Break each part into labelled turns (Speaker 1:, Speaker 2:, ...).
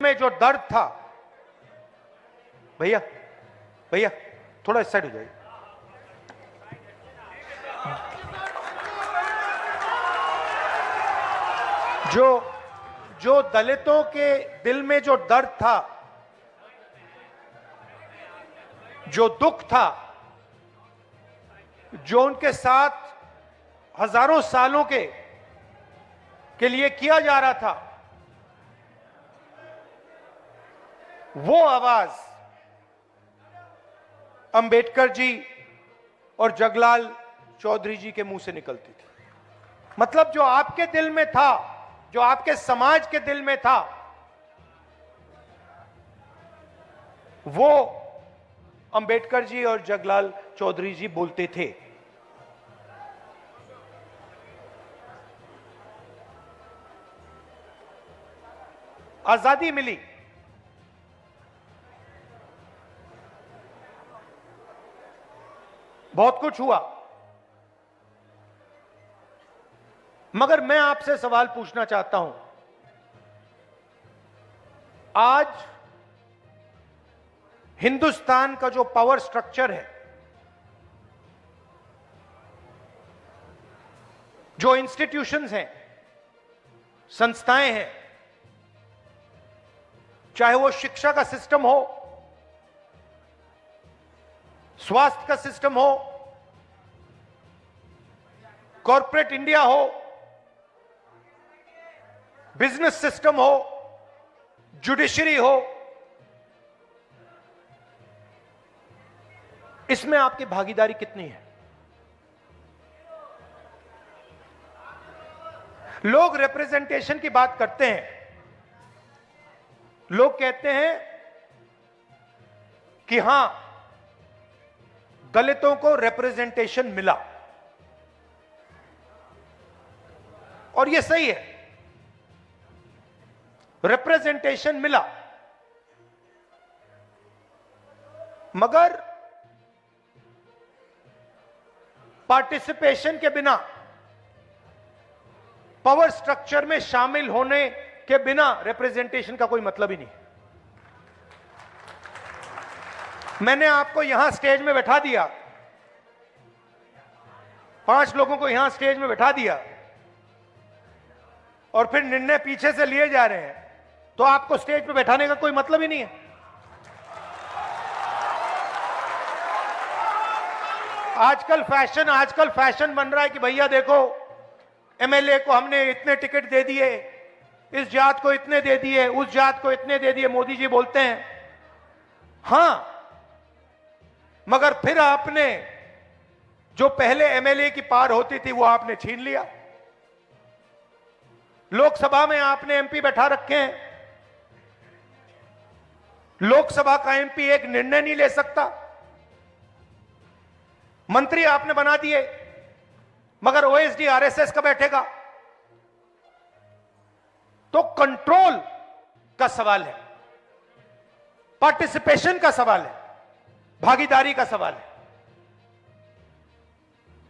Speaker 1: में जो दर्द था, भैया भैया थोड़ा इस साइड हो जाइए। जो दलितों के दिल में जो दर्द था, जो दुख था, जो उनके साथ हजारों सालों के लिए किया जा रहा था, वो आवाज अंबेडकर जी और जगलाल चौधरी जी के मुंह से निकलती थी। मतलब जो आपके दिल में था, जो आपके समाज के दिल में था, वो अंबेडकर जी और जगलाल चौधरी जी बोलते थे। आजादी मिली, बहुत कुछ हुआ, मगर मैं आपसे सवाल पूछना चाहता हूं। आज हिंदुस्तान का जो पावर स्ट्रक्चर है, जो इंस्टीट्यूशंस हैं, संस्थाएं हैं, चाहे वो शिक्षा का सिस्टम हो, स्वास्थ्य का सिस्टम हो, कॉर्पोरेट इंडिया हो, बिजनेस सिस्टम हो, जुडिशरी हो, इसमें आपकी भागीदारी कितनी है? लोग रिप्रेजेंटेशन की बात करते हैं, लोग कहते हैं कि हां, दलितों को रिप्रेजेंटेशन मिला, और यह सही है, रिप्रेजेंटेशन मिला, मगर पार्टिसिपेशन के बिना, पावर स्ट्रक्चर में शामिल होने के बिना रिप्रेजेंटेशन का कोई मतलब ही नहीं। मैंने आपको यहां स्टेज में बैठा दिया, 5 लोगों को यहां स्टेज में बैठा दिया, और फिर निर्णय पीछे से लिए जा रहे हैं, तो आपको स्टेज पे बैठाने का कोई मतलब ही नहीं है। आजकल फैशन बन रहा है कि भैया देखो, एमएलए को हमने इतने टिकट दे दिए, इस जात को इतने दे दिए, उस जात को इतने दे दिए। मोदी जी बोलते हैं, हां, मगर फिर आपने जो पहले एमएलए की पार होती थी वो आपने छीन लिया। लोकसभा में आपने एमपी बैठा रखे हैं, लोकसभा का एमपी एक निर्णय नहीं ले सकता। मंत्री आपने बना दिए, मगर ओएसडी आरएसएस का बैठेगा। तो कंट्रोल का सवाल है, पार्टिसिपेशन का सवाल है, भागीदारी का सवाल है।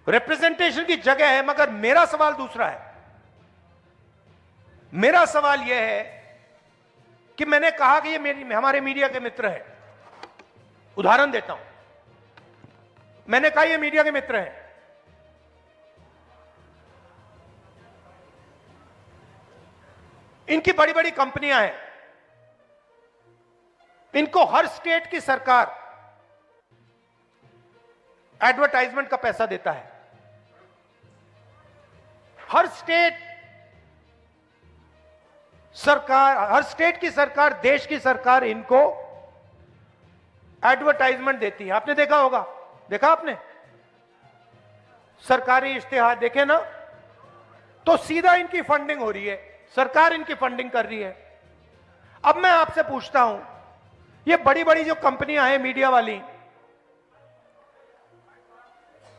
Speaker 1: रिप्रेजेंटेशन की जगह है, मगर मेरा सवाल दूसरा है। मेरा सवाल यह है कि मैंने कहा कि ये हमारे मीडिया के मित्र हैं। उदाहरण देता हूं, मैंने कहा ये मीडिया के मित्र हैं, इनकी बड़ी बड़ी कंपनियां हैं, इनको हर स्टेट की सरकार एडवर्टाइजमेंट का पैसा देता है। हर स्टेट की सरकार, देश की सरकार इनको एडवर्टाइजमेंट देती है। आपने देखा होगा, देखा आपने सरकारी इश्तिहार देखे ना, तो सीधा इनकी फंडिंग हो रही है, सरकार इनकी फंडिंग कर रही है। अब मैं आपसे पूछता हूं, ये बड़ी बड़ी जो कंपनियां हैं मीडिया वाली,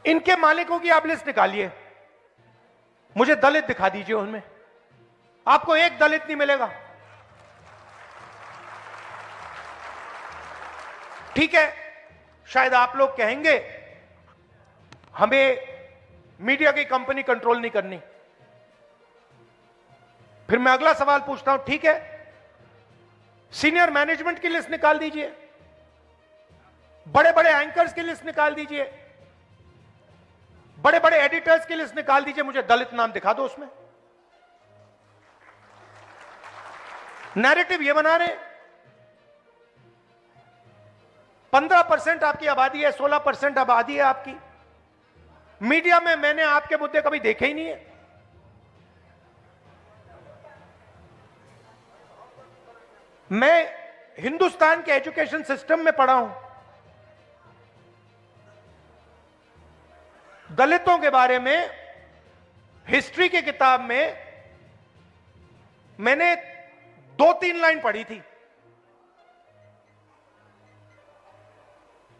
Speaker 1: इनके मालिकों की आप लिस्ट निकालिए, मुझे दलित दिखा दीजिए उनमें, आपको एक दलित नहीं मिलेगा। ठीक है, शायद आप लोग कहेंगे हमें मीडिया की कंपनी कंट्रोल नहीं करनी। फिर मैं अगला सवाल पूछता हूं, ठीक है, सीनियर मैनेजमेंट की लिस्ट निकाल दीजिए, बड़े बड़े एंकर्स की लिस्ट निकाल दीजिए, बड़े बड़े एडिटर्स की लिस्ट निकाल दीजिए, मुझे दलित नाम दिखा दो उसमें। नैरेटिव ये बना रहे, 15% आपकी आबादी है, 16% आबादी है आपकी। मीडिया में मैंने आपके मुद्दे कभी देखे ही नहीं है। मैं हिंदुस्तान के एजुकेशन सिस्टम में पढ़ा हूं, दलितों के बारे में हिस्ट्री की किताब में मैंने 2-3 लाइन पढ़ी थी।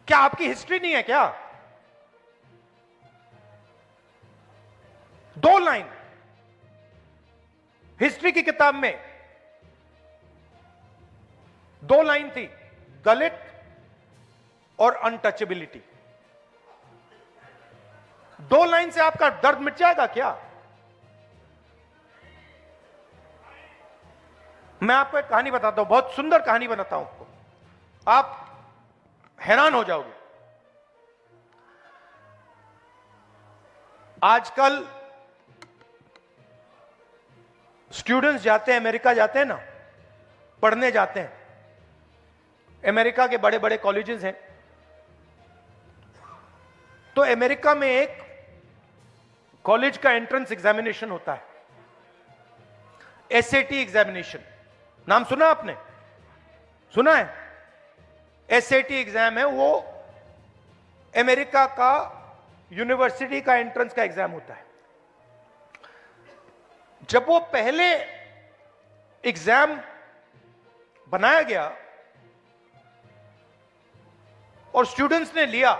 Speaker 1: क्या आपकी हिस्ट्री नहीं है क्या? 2 लाइन हिस्ट्री की किताब में, 2 लाइन थी, दलित और अनटचेबिलिटी। 2 लाइन से आपका दर्द मिट जाएगा क्या? मैं आपको एक कहानी बताता हूं, बहुत सुंदर कहानी बताता हूं आपको, आप हैरान हो जाओगे। आजकल स्टूडेंट्स जाते हैं, अमेरिका जाते हैं ना, पढ़ने जाते हैं। अमेरिका के बड़े बड़े कॉलेजेस हैं, तो अमेरिका में एक कॉलेज का एंट्रेंस एग्जामिनेशन होता है, एसएटी एग्जामिनेशन। नाम सुना आपने? सुना है? एसएटी एग्जाम है, वो अमेरिका का यूनिवर्सिटी का एंट्रेंस का एग्जाम होता है। जब वो पहले एग्जाम बनाया गया और स्टूडेंट्स ने लिया,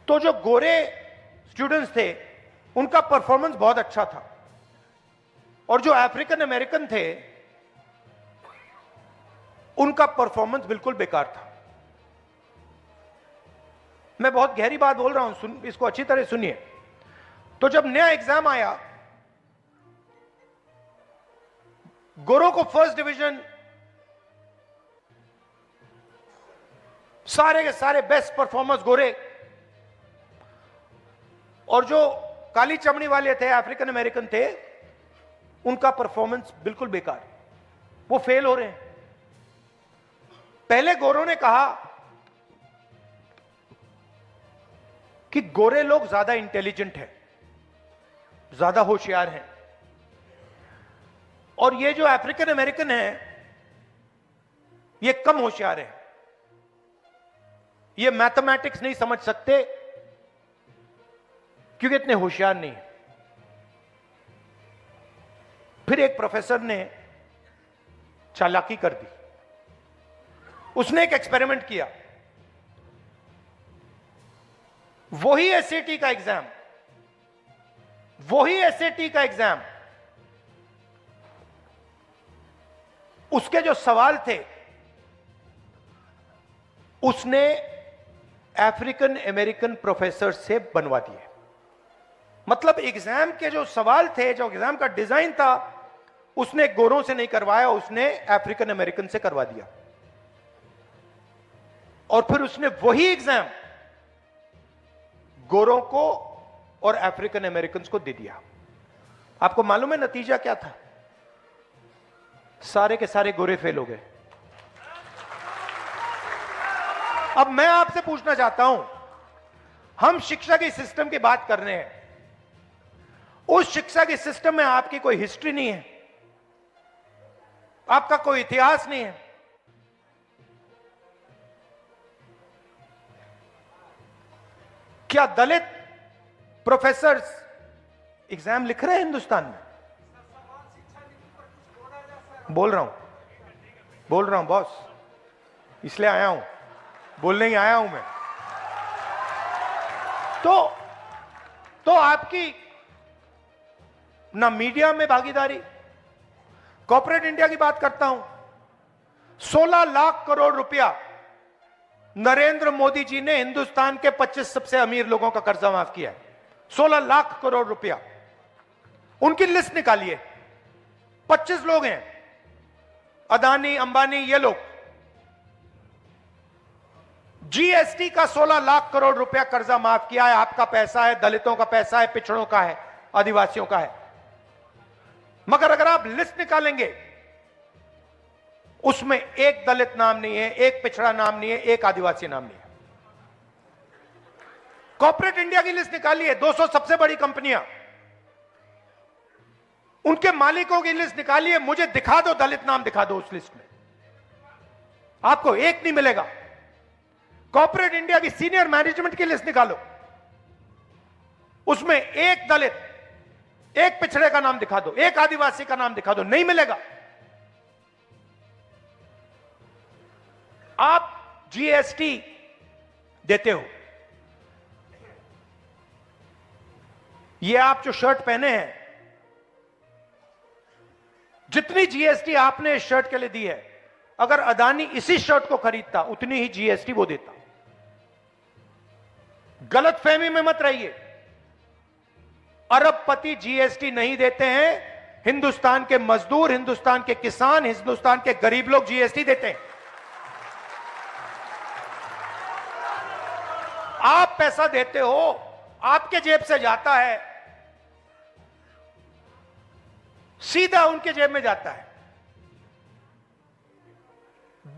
Speaker 1: तो जो गोरे स्टूडेंट्स थे उनका परफॉर्मेंस बहुत अच्छा था, और जो अफ्रीकन अमेरिकन थे उनका परफॉर्मेंस बिल्कुल बेकार था। मैं बहुत गहरी बात बोल रहा हूं, इसको अच्छी तरह सुनिए। तो जब नया एग्जाम आया, गोरों को फर्स्ट डिवीजन, सारे के सारे बेस्ट परफॉर्मर्स गोरे, और जो काली चमड़ी वाले थे, अफ्रीकन अमेरिकन थे, उनका परफॉर्मेंस बिल्कुल बेकार, वो फेल हो रहे हैं। पहले गोरों ने कहा कि गोरे लोग ज्यादा इंटेलिजेंट हैं, ज्यादा होशियार हैं, और ये जो अफ्रीकन अमेरिकन हैं ये कम होशियार हैं, ये मैथमेटिक्स नहीं समझ सकते क्योंकि इतने होशियार नहीं। फिर एक प्रोफेसर ने चालाकी कर दी, उसने एक एक्सपेरिमेंट किया। वही एसएटी का एग्जाम, उसके जो सवाल थे उसने अफ्रीकन अमेरिकन प्रोफेसर से बनवा दिए। मतलब एग्जाम के जो सवाल थे, जो एग्जाम का डिजाइन था, उसने गोरों से नहीं करवाया, उसने अफ्रीकन अमेरिकन से करवा दिया। और फिर उसने वही एग्जाम गोरों को और अफ्रीकन अमेरिकन को दे दिया। आपको मालूम है नतीजा क्या था? सारे के सारे गोरे फेल हो गए। अब मैं आपसे पूछना चाहता हूं, हम शिक्षा के सिस्टम की बात कर रहे हैं, उस शिक्षा के सिस्टम में आपकी कोई हिस्ट्री नहीं है, आपका कोई इतिहास नहीं है। क्या दलित प्रोफेसर्स एग्जाम लिख रहे हैं हिंदुस्तान में? बोल रहा हूं बॉस, इसलिए आया हूं, बोलने ही आया हूं मैं। तो आपकी ना मीडिया में भागीदारी, कॉर्पोरेट इंडिया की बात करता हूं, 16 लाख करोड़ रुपया नरेंद्र मोदी जी ने हिंदुस्तान के 25 सबसे अमीर लोगों का कर्जा माफ किया है। 16 लाख करोड़ रुपया, उनकी लिस्ट निकालिए। 25 लोग हैं, अदानी, अंबानी, ये लोग। जीएसटी का 16 लाख करोड़ रुपया कर्जा माफ किया है। आपका पैसा है, दलितों का पैसा है, पिछड़ों का है, आदिवासियों का है। मगर अगर आप लिस्ट निकालेंगे, उसमें एक दलित नाम नहीं है, एक पिछड़ा नाम नहीं है, एक आदिवासी नाम नहीं है। कॉर्पोरेट इंडिया की लिस्ट निकालिए, 200 सबसे बड़ी कंपनियां, उनके मालिकों की लिस्ट निकालिए, मुझे दिखा दो, दलित नाम दिखा दो उस लिस्ट में, आपको एक नहीं मिलेगा। कॉर्पोरेट इंडिया की सीनियर मैनेजमेंट की लिस्ट निकालो, उसमें एक दलित, एक पिछड़े का नाम दिखा दो, एक आदिवासी का नाम दिखा दो, नहीं मिलेगा। आप जीएसटी देते हो, ये आप जो शर्ट पहने हैं, जितनी जीएसटी आपने इस शर्ट के लिए दी है, अगर अदानी इसी शर्ट को खरीदता उतनी ही जीएसटी वो देता। गलतफहमी में मत रहिए, अरबपति जीएसटी नहीं देते हैं, हिंदुस्तान के मजदूर, हिंदुस्तान के किसान, हिंदुस्तान के गरीब लोग जीएसटी देते हैं। आप पैसा देते हो, आपके जेब से जाता है, सीधा उनके जेब में जाता है।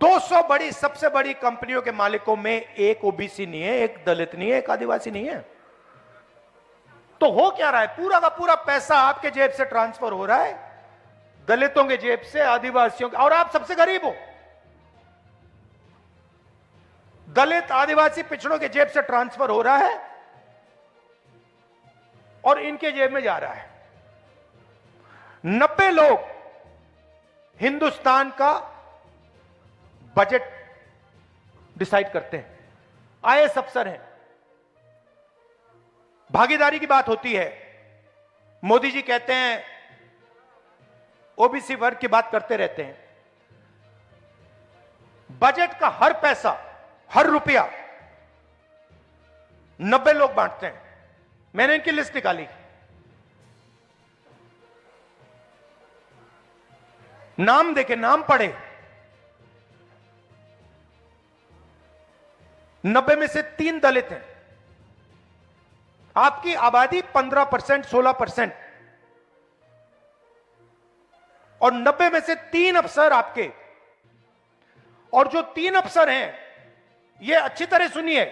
Speaker 1: 200 बड़ी, सबसे बड़ी कंपनियों के मालिकों में एक ओबीसी नहीं है, एक दलित नहीं है, एक आदिवासी नहीं है। तो हो क्या रहा है? पूरा का पूरा पैसा आपके जेब से ट्रांसफर हो रहा है, दलितों के जेब से, आदिवासियों के, और आप सबसे गरीब हो। दलित, आदिवासी, पिछड़ों के जेब से ट्रांसफर हो रहा है और इनके जेब में जा रहा है। 90 लोग हिंदुस्तान का बजट डिसाइड करते हैं, आईएएस अफसर हैं। भागीदारी की बात होती है, मोदी जी कहते हैं ओबीसी वर्ग की बात करते रहते हैं। बजट का हर पैसा, हर रुपया 90 लोग बांटते हैं। मैंने इनकी लिस्ट निकाली, नाम देखे, नाम पढ़े, 90 में से 3 दलित हैं। आपकी आबादी 15%, 16%, और 90 में से 3 अफसर आपके। और जो 3 अफसर हैं, ये अच्छी तरह सुनिए,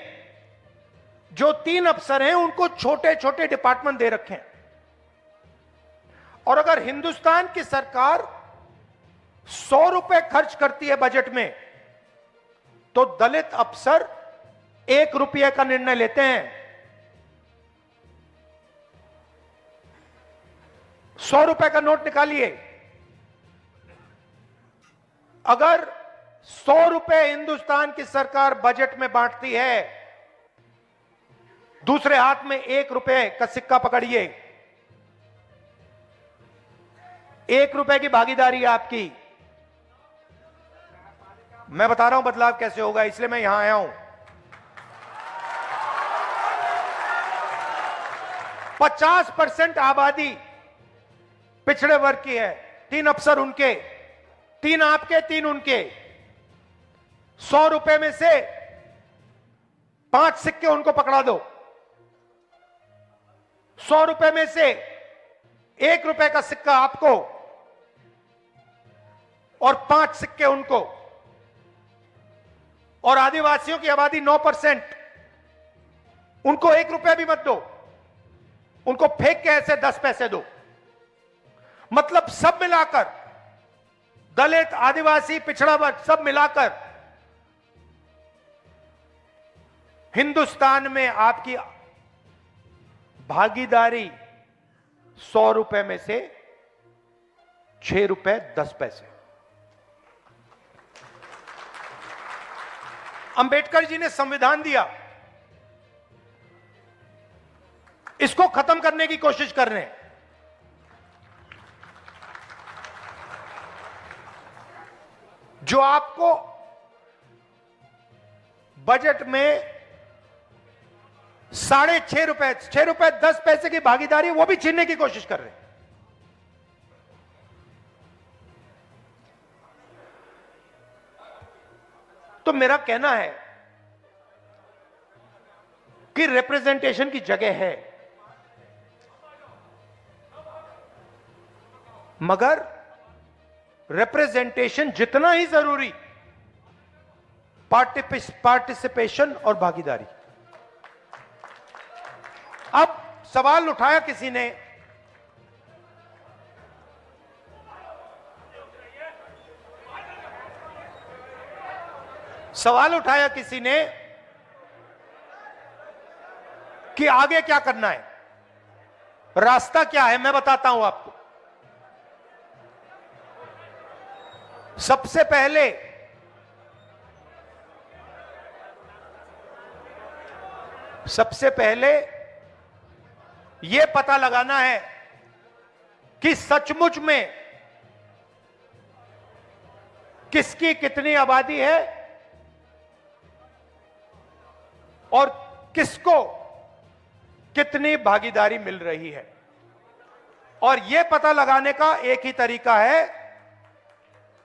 Speaker 1: जो 3 अफसर हैं उनको छोटे छोटे डिपार्टमेंट दे रखे हैं। और अगर हिंदुस्तान की सरकार 100 रुपए खर्च करती है बजट में, तो दलित अफसर 1 रुपये का निर्णय लेते हैं। 100 रुपए का नोट निकालिए, अगर 100 रुपए हिंदुस्तान की सरकार बजट में बांटती है, दूसरे हाथ में 1 रुपए का सिक्का पकड़िए, 1 रुपए की भागीदारी आपकी। मैं बता रहा हूं बदलाव कैसे होगा, इसलिए मैं यहां आया हूं। 50% आबादी पिछड़े वर्ग की है, 3 अफसर उनके, 3 आपके, 3 उनके। 100 रुपए में से 5 सिक्के उनको पकड़ा दो। 100 रुपए में से 1 रुपए का सिक्का आपको और 5 सिक्के उनको। और आदिवासियों की आबादी 9%, उनको 1 रुपया भी मत दो, उनको फेंक के ऐसे 10 पैसे दो। मतलब सब मिलाकर, दलित, आदिवासी, पिछड़ा वर्ग सब मिलाकर हिंदुस्तान में आपकी भागीदारी 100 रुपए में से 6 रुपए 10 पैसे। अंबेडकर जी ने संविधान दिया, इसको खत्म करने की कोशिश कर रहे हैं। जो आपको बजट में 6.5 रुपए, 6 रुपए 10 पैसे की भागीदारी, वो भी छीनने की कोशिश कर रहे हैं। तो मेरा कहना है कि रिप्रेजेंटेशन की जगह है, मगर रिप्रेजेंटेशन जितना ही जरूरी पार्टिसिपेशन और भागीदारी। अब सवाल उठाया किसी ने कि आगे क्या करना है, रास्ता क्या है। मैं बताता हूं आपको। सबसे पहले यह पता लगाना है कि सचमुच में किसकी कितनी आबादी है और किसको कितनी भागीदारी मिल रही है। और यह पता लगाने का एक ही तरीका है,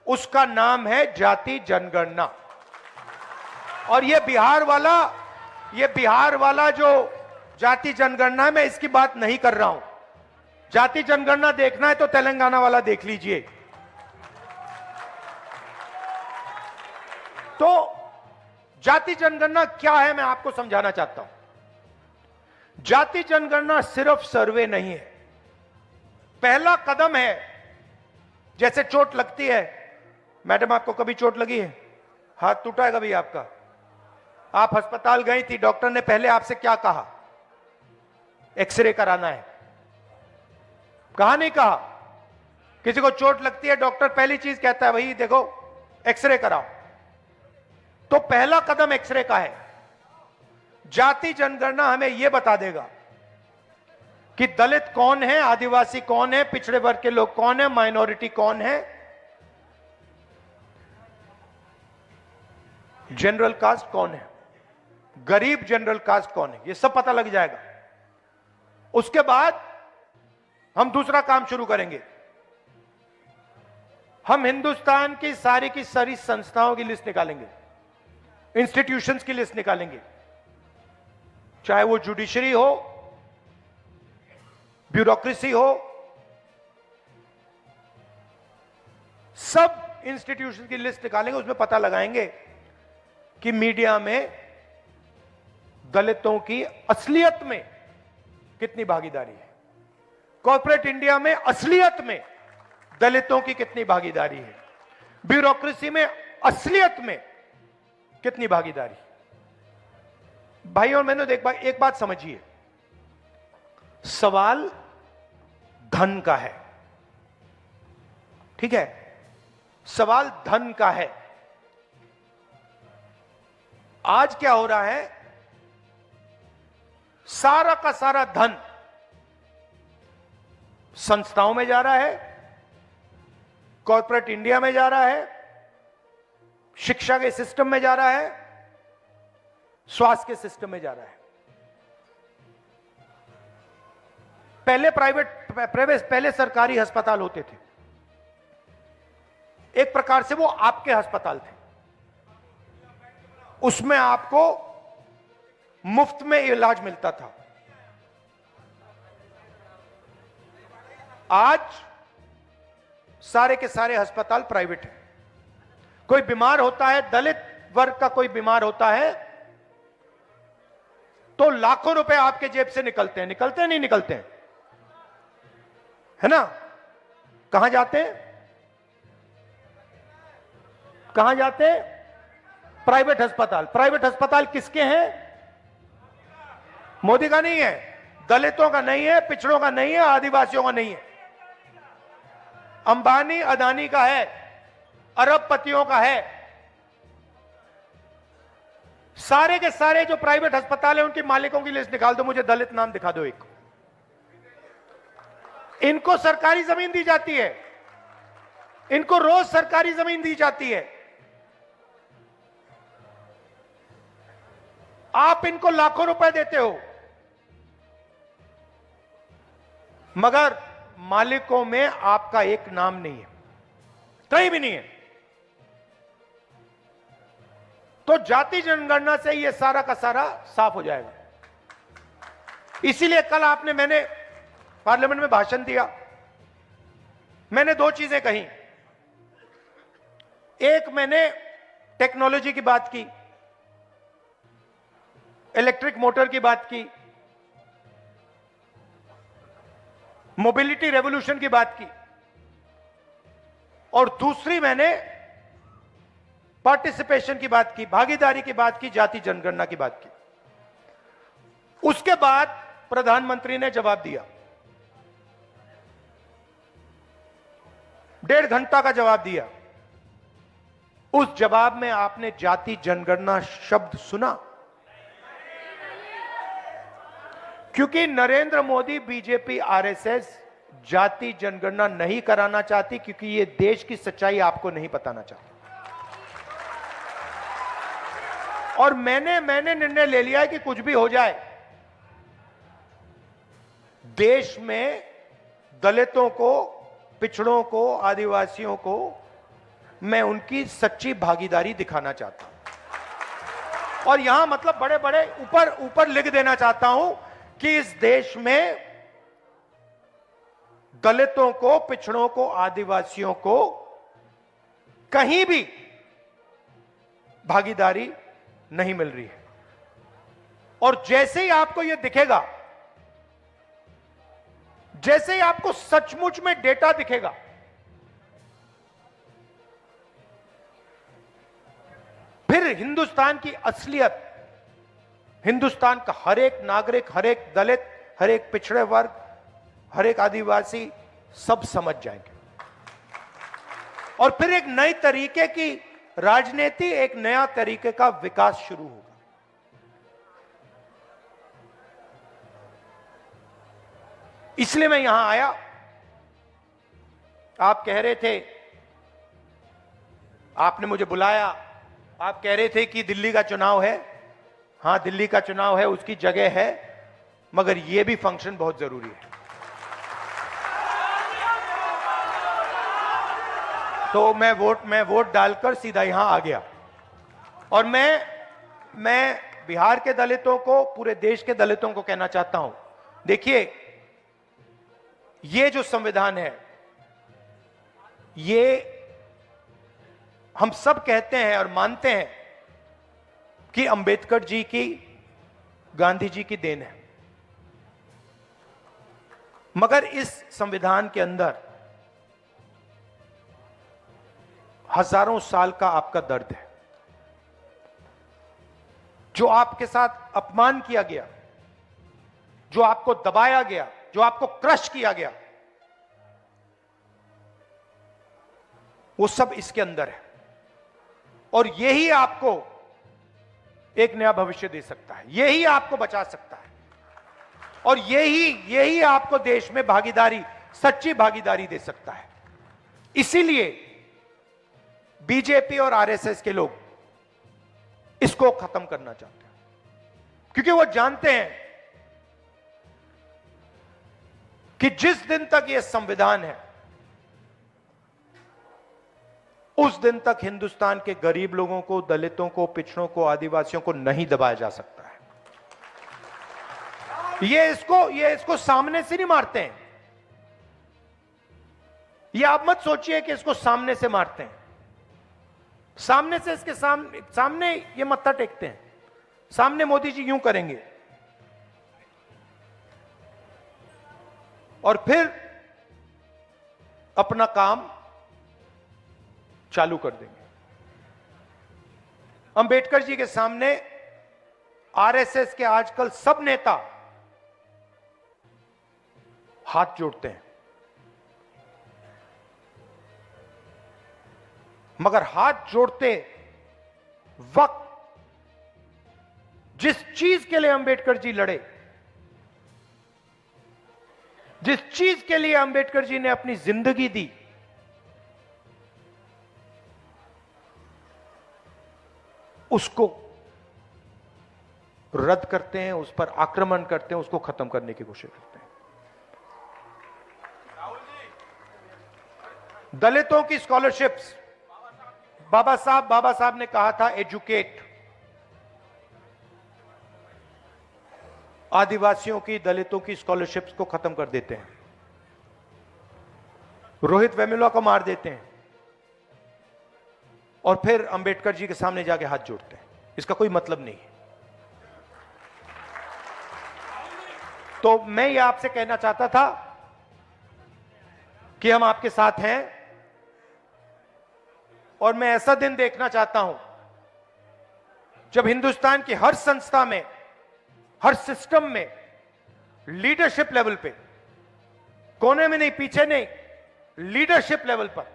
Speaker 1: उसका नाम है जाति जनगणना। और यह बिहार वाला जो जाति जनगणना है, मैं इसकी बात नहीं कर रहा हूं। जाति जनगणना देखना है तो तेलंगाना वाला देख लीजिए। तो जाति जनगणना क्या है, मैं आपको समझाना चाहता हूं। जाति जनगणना सिर्फ सर्वे नहीं है, पहला कदम है। जैसे चोट लगती है, मैडम आपको कभी चोट लगी है? हाथ टूटा है कभी आपका? आप अस्पताल गई थी, डॉक्टर ने पहले आपसे क्या कहा? एक्सरे कराना है। कहा नहीं कहा? किसी को चोट लगती है, डॉक्टर पहली चीज कहता है भाई देखो एक्सरे कराओ। तो पहला कदम एक्सरे का है। जाति जनगणना हमें यह बता देगा कि दलित कौन है, आदिवासी कौन है, पिछड़े वर्ग के लोग कौन है, माइनॉरिटी कौन है, जनरल कास्ट कौन है, गरीब जनरल कास्ट कौन है, यह सब पता लग जाएगा। उसके बाद हम दूसरा काम शुरू करेंगे। हम हिंदुस्तान की सारी संस्थाओं की लिस्ट निकालेंगे, इंस्टीट्यूशंस की लिस्ट निकालेंगे, चाहे वो जुडिशरी हो, ब्यूरोक्रेसी हो, सब इंस्टीट्यूशन की लिस्ट निकालेंगे। उसमें पता लगाएंगे कि मीडिया में दलितों की असलियत में कितनी भागीदारी है, कॉर्पोरेट इंडिया में असलियत में दलितों की कितनी भागीदारी है, ब्यूरोक्रेसी में असलियत में कितनी भागीदारी। भाई और मैंने एक बात समझिए, सवाल धन का है, ठीक है? सवाल धन का है। आज क्या हो रहा है, सारा का सारा धन संस्थाओं में जा रहा है, कॉर्पोरेट इंडिया में जा रहा है, शिक्षा के सिस्टम में जा रहा है, स्वास्थ्य के सिस्टम में जा रहा है। पहले सरकारी अस्पताल होते थे, एक प्रकार से वो आपके अस्पताल थे, उसमें आपको मुफ्त में इलाज मिलता था। आज सारे के सारे अस्पताल प्राइवेट हैं। कोई बीमार होता है, दलित वर्ग का कोई बीमार होता है, तो लाखों रुपए आपके जेब से निकलते हैं, नहीं निकलते हैं, है ना? कहां जाते हैं? कहां जाते हैं? प्राइवेट अस्पताल। प्राइवेट अस्पताल किसके हैं? मोदी का नहीं है, दलितों का नहीं है, पिछड़ों का नहीं है, आदिवासियों का नहीं है, अंबानी अदानी का है, अरबपतियों का है। सारे के सारे जो प्राइवेट अस्पताल है उनके मालिकों की लिस्ट निकाल दो, मुझे दलित नाम दिखा दो एक। इनको सरकारी जमीन दी जाती है, इनको रोज सरकारी जमीन दी जाती है, आप इनको लाखों रुपए देते हो, मगर मालिकों में आपका एक नाम नहीं है, कहीं भी नहीं है। तो जाति जनगणना से ये सारा का सारा साफ हो जाएगा। इसीलिए कल मैंने पार्लियामेंट में भाषण दिया, मैंने दो चीजें कही। एक, मैंने टेक्नोलॉजी की बात की, इलेक्ट्रिक मोटर की बात की, मोबिलिटी रेवोल्यूशन की बात की, और दूसरी मैंने पार्टिसिपेशन की बात की, भागीदारी की बात की, जाति जनगणना की बात की। उसके बाद प्रधानमंत्री ने जवाब दिया, 1.5 घंटा का जवाब दिया। उस जवाब में आपने जाति जनगणना शब्द सुना? क्योंकि नरेंद्र मोदी, बीजेपी, आरएसएस जाति जनगणना नहीं कराना चाहती, क्योंकि यह देश की सच्चाई आपको नहीं बताना चाहती। और मैंने निर्णय ले लिया है कि कुछ भी हो जाए, देश में दलितों को, पिछड़ों को, आदिवासियों को मैं उनकी सच्ची भागीदारी दिखाना चाहता हूं। और यहां मतलब बड़े बड़े ऊपर लिख देना चाहता हूं कि इस देश में दलितों को, पिछड़ों को, आदिवासियों को कहीं भी भागीदारी नहीं मिल रही है। और जैसे ही आपको यह दिखेगा, जैसे ही आपको सचमुच में डेटा दिखेगा, फिर हिंदुस्तान की असलियत, हिंदुस्तान का हर एक नागरिक, हर एक दलित, हर एक पिछड़े वर्ग, हर एक आदिवासी सब समझ जाएंगे। और फिर एक नई तरीके की राजनीति, एक नया तरीके का विकास शुरू होगा। इसलिए मैं यहां आया। आप कह रहे थे, आपने मुझे बुलाया, आप कह रहे थे कि दिल्ली का चुनाव है। हां, दिल्ली का चुनाव है, उसकी जगह है, मगर यह भी फंक्शन बहुत जरूरी है। तो मैं वोट डालकर सीधा यहां आ गया। और मैं बिहार के दलितों को, पूरे देश के दलितों को कहना चाहता हूं, देखिए, ये जो संविधान है, ये हम सब कहते हैं और मानते हैं कि अंबेडकर जी की, गांधी जी की देन है। मगर इस संविधान के अंदर हजारों साल का आपका दर्द है। जो आपके साथ अपमान किया गया, जो आपको दबाया गया, जो आपको क्रश किया गया, वो सब इसके अंदर है। और यही आपको एक नया भविष्य दे सकता है, यही आपको बचा सकता है, और यही आपको देश में भागीदारी, सच्ची भागीदारी दे सकता है। इसीलिए बीजेपी और आरएसएस के लोग इसको खत्म करना चाहते हैं, क्योंकि वो जानते हैं कि जिस दिन तक यह संविधान है, उस दिन तक हिंदुस्तान के गरीब लोगों को, दलितों को, पिछड़ों को, आदिवासियों को नहीं दबाया जा सकता है। ये इसको सामने से नहीं मारते हैं। ये आप मत सोचिए कि इसको सामने से मारते हैं। सामने से इसके सामने ये मत्था टेकते हैं। सामने मोदी जी यूं करेंगे और फिर अपना काम चालू कर देंगे। अंबेडकर जी के सामने आरएसएस के आजकल सब नेता हाथ जोड़ते हैं, मगर हाथ जोड़ते वक्त जिस चीज के लिए अंबेडकर जी लड़े, जिस चीज के लिए अंबेडकर जी ने अपनी जिंदगी दी, उसको रद्द करते हैं, उस पर आक्रमण करते हैं, उसको खत्म करने की कोशिश करते हैं। दलितों की स्कॉलरशिप्स, बाबा साहब ने कहा था एजुकेट, आदिवासियों की, दलितों की स्कॉलरशिप्स को खत्म कर देते हैं, रोहित वेमुला को मार देते हैं और फिर अंबेडकर जी के सामने जाके हाथ जोड़ते हैं। इसका कोई मतलब नहीं है। तो मैं ये आपसे कहना चाहता था कि हम आपके साथ हैं और मैं ऐसा दिन देखना चाहता हूं जब हिंदुस्तान की हर संस्था में, हर सिस्टम में, लीडरशिप लेवल पे, कोने में नहीं, पीछे नहीं, लीडरशिप लेवल पर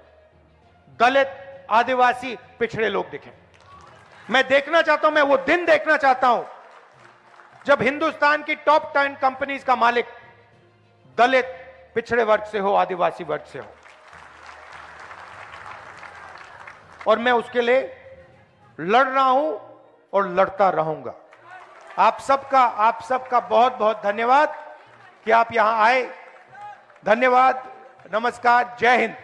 Speaker 1: दलित, आदिवासी, पिछड़े लोग दिखें। मैं देखना चाहता हूं, मैं वो दिन देखना चाहता हूं जब हिंदुस्तान की टॉप 10 कंपनीज का मालिक दलित, पिछड़े वर्ग से हो, आदिवासी वर्ग से हो। और मैं उसके लिए लड़ रहा हूं और लड़ता रहूंगा। आप सबका बहुत बहुत धन्यवाद कि आप यहां आए। धन्यवाद, नमस्कार, जय हिंद।